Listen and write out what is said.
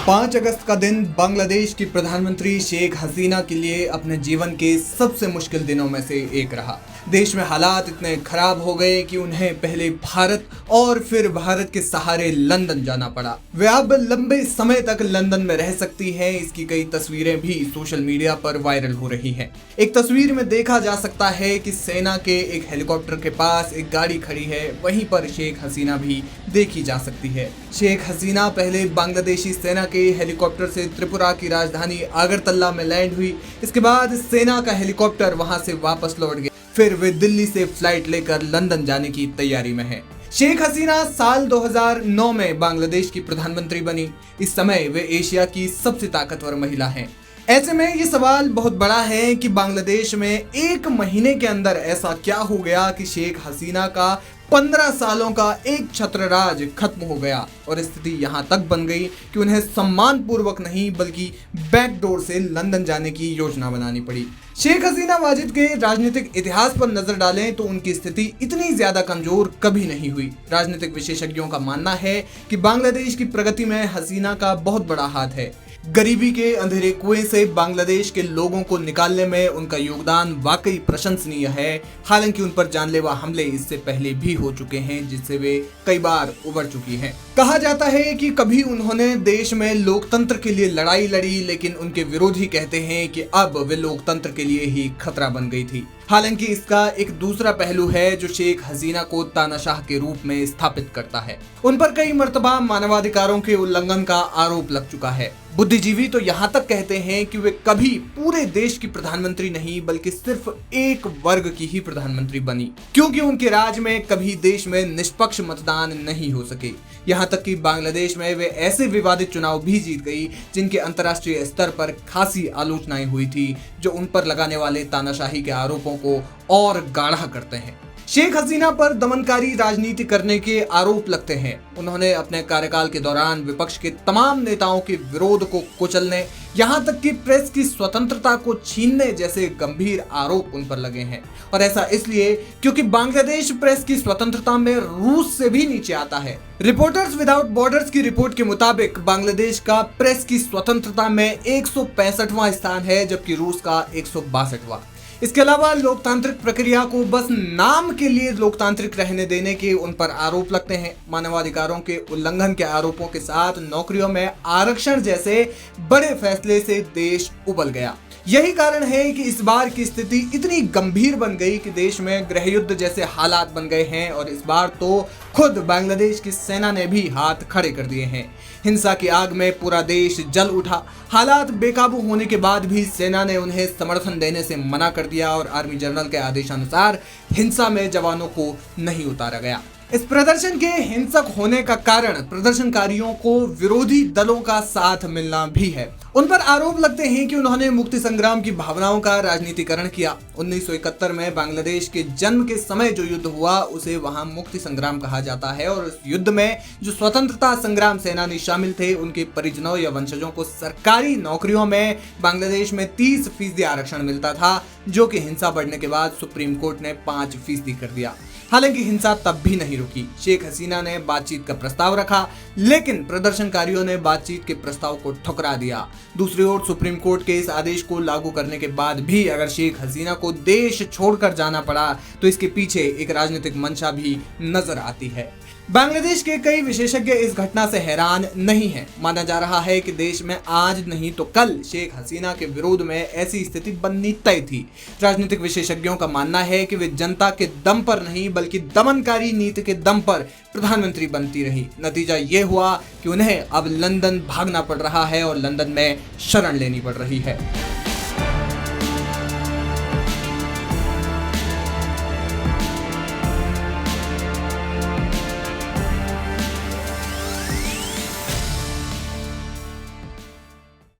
5 अगस्त का दिन बांग्लादेश की प्रधानमंत्री शेख हसीना के लिए अपने जीवन के सबसे मुश्किल दिनों में से एक रहा। देश में हालात इतने खराब हो गए कि उन्हें पहले भारत और फिर भारत के सहारे लंदन जाना पड़ा। वे अब लंबे समय तक लंदन में रह सकती हैं। इसकी कई तस्वीरें भी सोशल मीडिया पर वायरल हो रही हैं। एक तस्वीर में देखा जा सकता है कि सेना के एक हेलीकॉप्टर के पास एक गाड़ी खड़ी है, वहीं पर शेख हसीना भी देखी जा सकती है। शेख हसीना पहले बांग्लादेशी सेना के हेलीकॉप्टर से त्रिपुरा की राजधानी अगरतला में लैंड हुई। इसके बाद सेना का हेलीकॉप्टर वहां से वापस लौट गया। फिर वे दिल्ली से फ्लाइट लेकर लंदन जाने की तैयारी में हैं। शेख हसीना साल 2009 में बांग्लादेश की प्रधानमंत्री बनी। इस समय वे एशिया की सबसे ताकतवर महिला हैं। ऐसे में ये सवाल बहुत बड़ा है कि बांग्लादेश में एक महीने के अंदर ऐसा क्या हो गया कि शेख हसीना का 15 सालों का एक छत्रराज खत्म हो गया और स्थिति यहाँ तक बन गई कि उन्हें सम्मान पूर्वक नहीं बल्कि बैकडोर से लंदन जाने की योजना बनानी पड़ी। शेख हसीना वाजिद के राजनीतिक इतिहास पर नजर डालें तो उनकी स्थिति इतनी ज्यादा कमजोर कभी नहीं हुई। राजनीतिक विशेषज्ञों का मानना है कि बांग्लादेश की प्रगति में हसीना का बहुत बड़ा हाथ है। गरीबी के अंधेरे कुएं से बांग्लादेश के लोगों को निकालने में उनका योगदान वाकई प्रशंसनीय है। हालांकि उन पर जानलेवा हमले इससे पहले भी हो चुके हैं, जिससे वे कई बार उबर चुकी हैं। कहा जाता है कि कभी उन्होंने देश में लोकतंत्र के लिए लड़ाई लड़ी, लेकिन उनके विरोधी कहते हैं कि अब वे लोकतंत्र के लिए ही खतरा बन गई थी। हालांकि इसका एक दूसरा पहलू है जो शेख हसीना को तानाशाह के रूप में स्थापित करता है। उन पर कई मर्तबा मानवाधिकारों के उल्लंघन का आरोप लग चुका है। बुद्धिजीवी तो यहाँ तक कहते हैं कि वे कभी पूरे देश की प्रधानमंत्री नहीं बल्कि सिर्फ एक वर्ग की ही प्रधानमंत्री बनी, क्योंकि उनके राज में कभी देश में निष्पक्ष मतदान नहीं हो सके। यहाँ तक कि बांग्लादेश में वे ऐसे विवादित चुनाव भी जीत गई जिनके अंतर्राष्ट्रीय स्तर पर खासी आलोचनाएं हुई थी, जो उन पर लगाने वाले तानाशाही के आरोपों को और गाढ़ा करते हैं। शेख हसीना पर दमनकारी राजनीति करने के आरोप लगते हैं। उन्होंने अपने कार्यकाल के दौरान विपक्ष के तमाम नेताओं के विरोध को कुचलने, यहाँ तक कि प्रेस की स्वतंत्रता को छीनने जैसे गंभीर आरोप उन पर लगे हैं। और ऐसा इसलिए क्योंककि बांग्लादेश प्रेस की स्वतंत्रता में रूस से भी नीचे आता है। रिपोर्टर्स विदाउट बॉर्डर्स की रिपोर्ट के मुताबिक बांग्लादेश का प्रेस की स्वतंत्रता में 165वां स्थान है, जबकि रूस का 162वां। इसके अलावा लोकतांत्रिक प्रक्रिया को बस नाम के लिए लोकतांत्रिक रहने देने के उन पर आरोप लगते हैं। मानवाधिकारों के उल्लंघन के आरोपों के साथ नौकरियों में आरक्षण जैसे बड़े फैसले से देश उबल गया। यही कारण है कि इस बार की स्थिति इतनी गंभीर बन गई कि देश में गृहयुद्ध जैसे हालात बन गए हैं और इस बार तो खुद बांग्लादेश की सेना ने भी हाथ खड़े कर दिए हैं। हिंसा की आग में पूरा देश जल उठा। हालात बेकाबू होने के बाद भी सेना ने उन्हें समर्थन देने से मना कर दिया और आर्मी जनरल के आदेशानुसार हिंसा में जवानों को नहीं उतारा गया। इस प्रदर्शन के हिंसक होने का कारण प्रदर्शनकारियों को विरोधी दलों का साथ मिलना भी है। उन पर आरोप लगते हैं कि उन्होंने मुक्ति संग्राम की भावनाओं का राजनीतिकरण किया। 1971 में बांग्लादेश के जन्म के समय जो युद्ध हुआ उसे वहां मुक्ति संग्राम कहा जाता है और इस युद्ध में जो स्वतंत्रता संग्राम सेनानी शामिल थे उनके परिजनों या वंशजों को सरकारी नौकरियों में बांग्लादेश में 30% आरक्षण मिलता था, जो कि हिंसा बढ़ने के बाद सुप्रीम कोर्ट ने 5% कर दिया। हालांकि हिंसा तब भी नहीं रुकी। शेख हसीना ने बातचीत का प्रस्ताव रखा, लेकिन प्रदर्शनकारियों ने बातचीत के प्रस्ताव को ठुकरा दिया। दूसरी ओर सुप्रीम कोर्ट के इस आदेश को लागू करने के बाद भी अगर शेख हसीना को देश छोड़कर जाना पड़ा तो इसके पीछे एक राजनीतिक मंशा भी नजर आती है। बांग्लादेश के कई विशेषज्ञ इस घटना से हैरान नहीं हैं। माना जा रहा है कि देश में आज नहीं तो कल शेख हसीना के विरोध में ऐसी स्थिति बननी तय थी। राजनीतिक विशेषज्ञों का मानना है कि वे जनता के दम पर नहीं बल्कि दमनकारी नीति के दम पर प्रधानमंत्री बनती रही। नतीजा ये हुआ कि उन्हें अब लंदन भागना पड़ रहा है और लंदन में शरण लेनी पड़ रही है।